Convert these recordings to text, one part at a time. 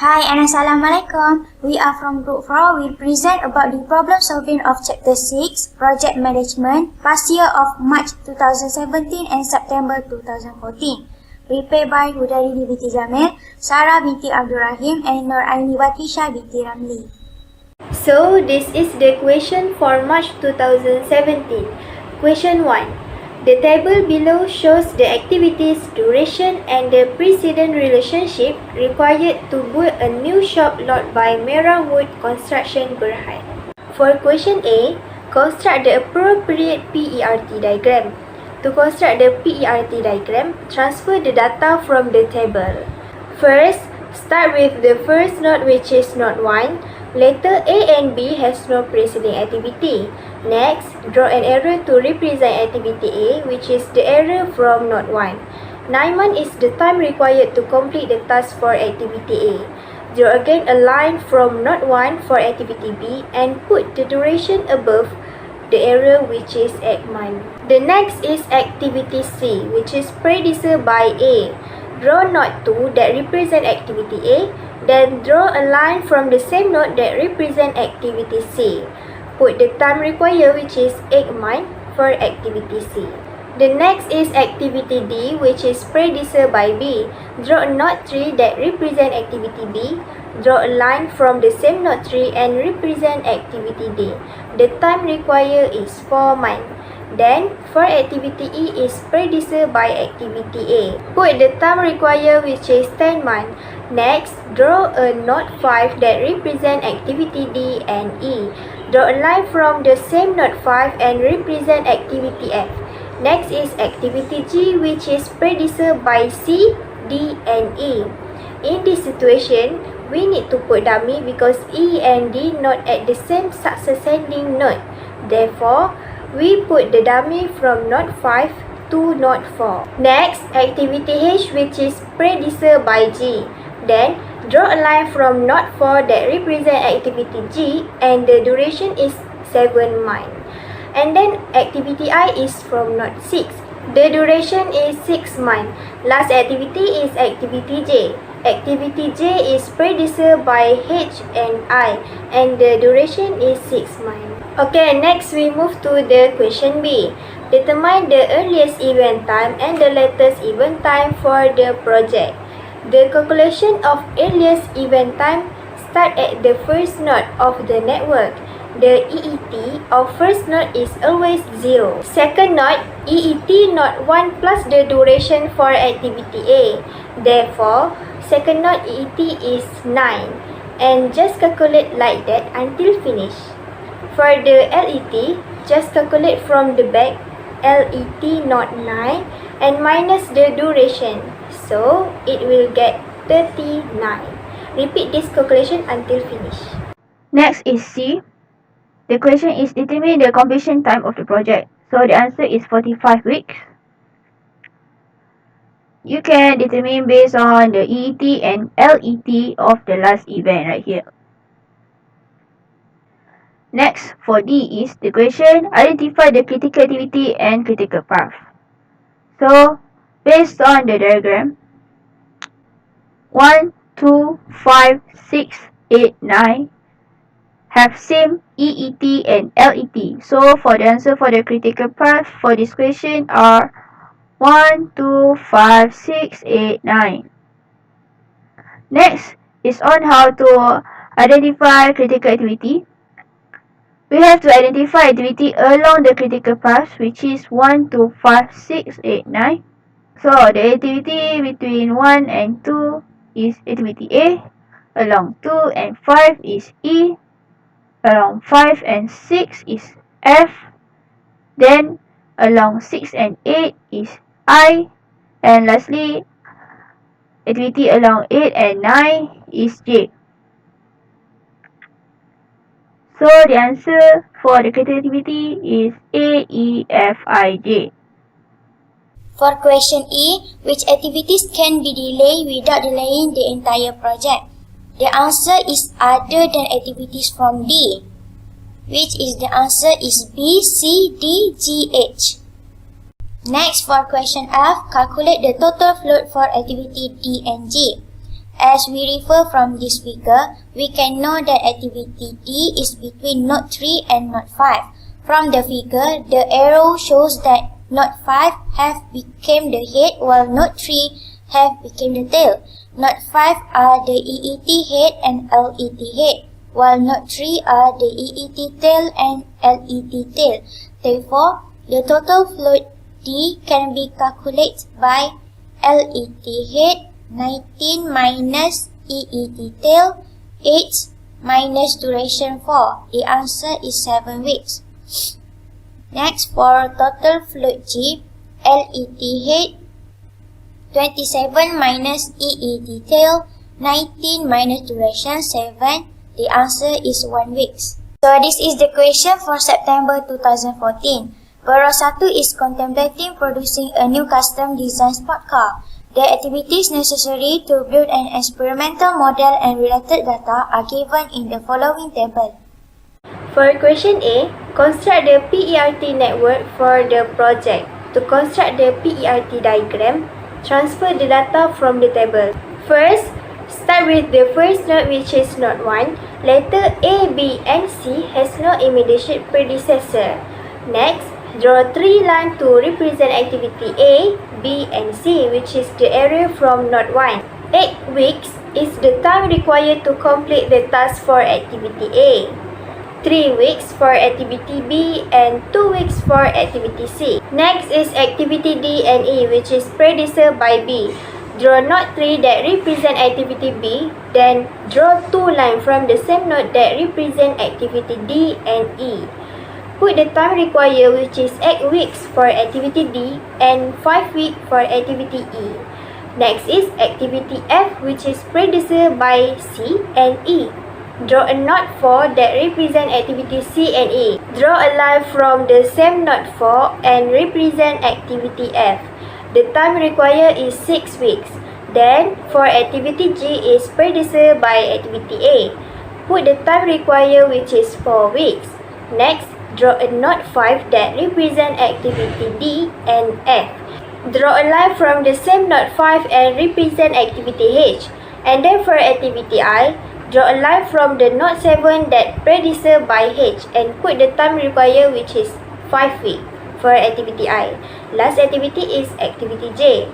Hi and Assalamualaikum. We are from Group 4. We'll present about the problem solving of Chapter 6, Project Management, past year of March 2017 and September 2014. Prepared by Hudari binti Jamil, Sarah binti Abdul Rahim and Nur Aini Batisha binti Ramli. So, this is the question for March 2017. Question 1. The table below shows the activities, duration and the precedent relationship required to build a new shop lot by Merah Wood Construction Berhad. For question A, construct the appropriate PERT diagram. To construct the PERT diagram, transfer the data from the table. First, start with the first node, which is node 1. Letter A and B has no preceding activity. Next, draw an arrow to represent activity A, which is the arrow from node 1. 9 months is the time required to complete the task for activity A. Draw again a line from node 1 for activity B and put the duration above the arrow, which is 8 months. The next is activity C, which is predecessor by A. Draw node 2 that represent activity A, then draw a line from the same node that represent activity C. Put the time required, which is 8 months for activity C. The next is activity D, which is predecessor by B. Draw a node 3 that represent activity B. Draw a line from the same node 3 and represent activity D. The time required is 4 months. Then, for activity E is predecessor by activity A. Put the time required, which is 10 months. Next, draw a node 5 that represent activity D and E. Draw a line from the same node 5 and represent activity F. Next is activity G, which is predecessor by C, D and E. In this situation, we need to put dummy because E and D not at the same successing node. Therefore, we put the dummy from node 5 to node 4. Next, activity H, which is predecessor by G. Then, draw a line from node 4 that represent activity G and the duration is 7 months. And then, activity I is from node 6. The duration is 6 months. Last activity is activity J. Activity J is predecessor by H and I and the duration is 6 months. Okay, next we move to the question B. Determine the earliest event time and the latest event time for the project. The calculation of earliest event time start at the first node of the network. The EET of first node is always 0. Second node, EET node 1 plus the duration for activity A. Therefore, second node EET is 9. And just calculate like that until finish. For the LET, just calculate from the back LET node 9 and minus the duration. So, it will get 39. Repeat this calculation until finish. Next is C. The question is determine the completion time of the project. So, the answer is 45 weeks. You can determine based on the EET and LET of the last event right here. Next, for D is the question, identify the critical activity and critical path. So, based on the diagram, 1, 2, 5, 6, 8, 9 have same EET and LET. So, for the answer for the critical path for this question are 1, 2, 5, 6, 8, 9. Next is on how to identify critical activity. We have to identify activity along the critical path, which is 1, 2, 5, 6, 8, 9. So, the activity between 1 and 2 is activity A. Along 2 and 5 is E. Along 5 and 6 is F. Then, along 6 and 8 is I. And lastly, activity along 8 and 9 is J. So, the answer for the critical activity is A, E, F, I, J. For question E, which activities can be delayed without delaying the entire project? The answer is other than activities from D, which is the answer is B, C, D, G, H. Next, for question F, calculate the total float for activity D and G. As we refer from this figure, we can know that activity D is between node 3 and node 5. From the figure, the arrow shows that node 5 have become the head while node 3 have become the tail. Node 5 are the EET head and LET head, while node 3 are the EET tail and LET tail. Therefore, the total float D can be calculated by LET head 19 minus EET tail 8 minus duration 4. The answer is 7 weeks. Next, for total float G, LET head 27 minus EET tail 19 minus duration 7. The answer is 1 week. So this is the question for September 2014. Borough 1 is contemplating producing a new custom design sport car. The activities necessary to build an experimental model and related data are given in the following table. For question A, construct the PERT network for the project. To construct the PERT diagram, transfer the data from the table. First, start with the first node, which is node 1. Letter A, B, and C has no immediate predecessor. Next, draw 3 lines to represent activity A, B, and C, which is the area from node 1. 8 weeks is the time required to complete the task for activity A. 3 weeks for activity B and 2 weeks for activity C. Next is activity D and E, which is predecessor by B. Draw node 3 that represent activity B, then draw 2 lines from the same node that represent activity D and E. Put the time required, which is 8 weeks for activity D and 5 weeks for activity E. Next is activity F, which is predecessor by C and E. Draw a node 4 that represent activity C and E. Draw a line from the same node 4 and represent activity F. The time required is 6 weeks. Then, for activity G is predecessor by activity A. Put the time required, which is 4 weeks. Next, draw a node 5 that represent activity D and F. Draw a line from the same node 5 and represent activity H. And then for activity I, draw a line from the node 7 that predecessor by H and put the time required, which is 5 weeks for activity I. Last activity is activity J.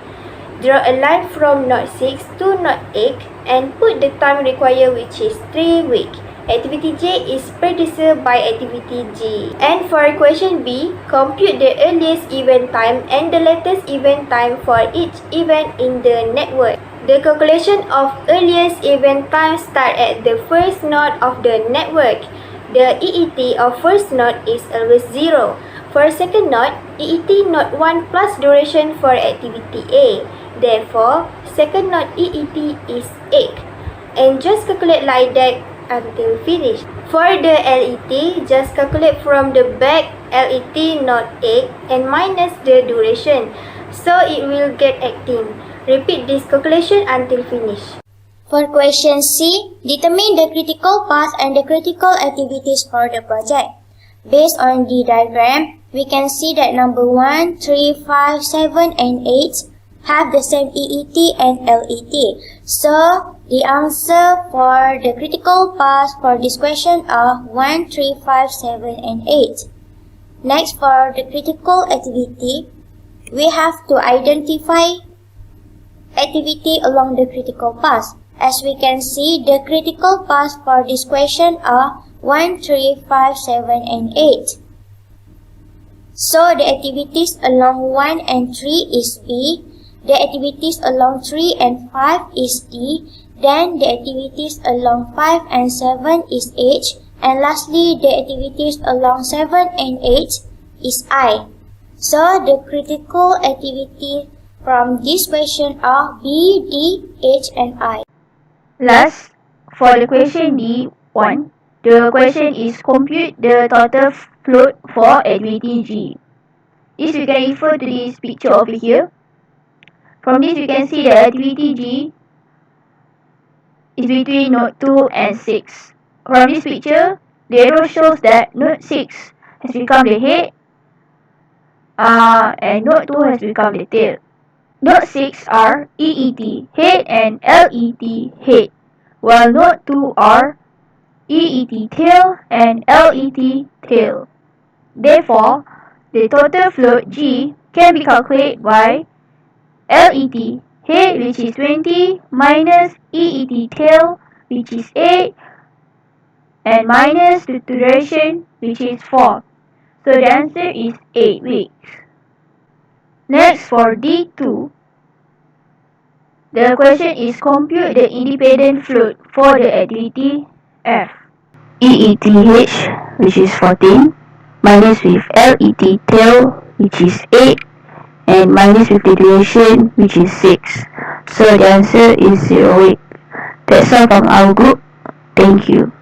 Draw a line from node 6 to node 8 and put the time required, which is 3 weeks. Activity J is predecessor by activity G. And for question B, compute the earliest event time and the latest event time for each event in the network. The calculation of earliest event time starts at the first node of the network. The EET of first node is always 0. For second node, EET node 1 plus duration for activity A. Therefore, second node EET is 8. And just calculate like that until finish. For the LET, just calculate from the back LET node 8 and minus the duration. So it will get 18. Repeat this calculation until finish. For question C, determine the critical path and the critical activities for the project. Based on the diagram, we can see that number 1, 3, 5, 7, and 8 have the same EET and LET. So, the answer for the critical path for this question are 1, 3, 5, 7, and 8. Next, for the critical activity, we have to identify activity along the critical path. As we can see, the critical path for this question are 1, 3, 5, 7, and 8. So, the activities along 1 and 3 is B. The activities along 3 and 5 is D. Then, the activities along 5 and 7 is H. And lastly, the activities along 7 and 8 is I. So, the critical activity from this question are B, D, H, and I. Last, for the question D1, the question is compute the total float for activity G. This we can refer to this picture over here. From this we can see that activity G is between node 2 and 6. From this picture, the arrow shows that node 6 has become the head and node 2 has become the tail. Note 6 are EET head and LET head, while Note 2 are EET tail and LET tail. Therefore, the total float G can be calculated by LET head, which is 20, minus EET tail, which is 8, and minus the duration, which is 4. So the answer is 8 weeks. Next, for D2, the question is compute the independent float for the activity F. EETH, which is 14, minus with LET tail, which is 8, and minus with the duration, which is 6. So the answer is 0 week. That's all from our group. Thank you.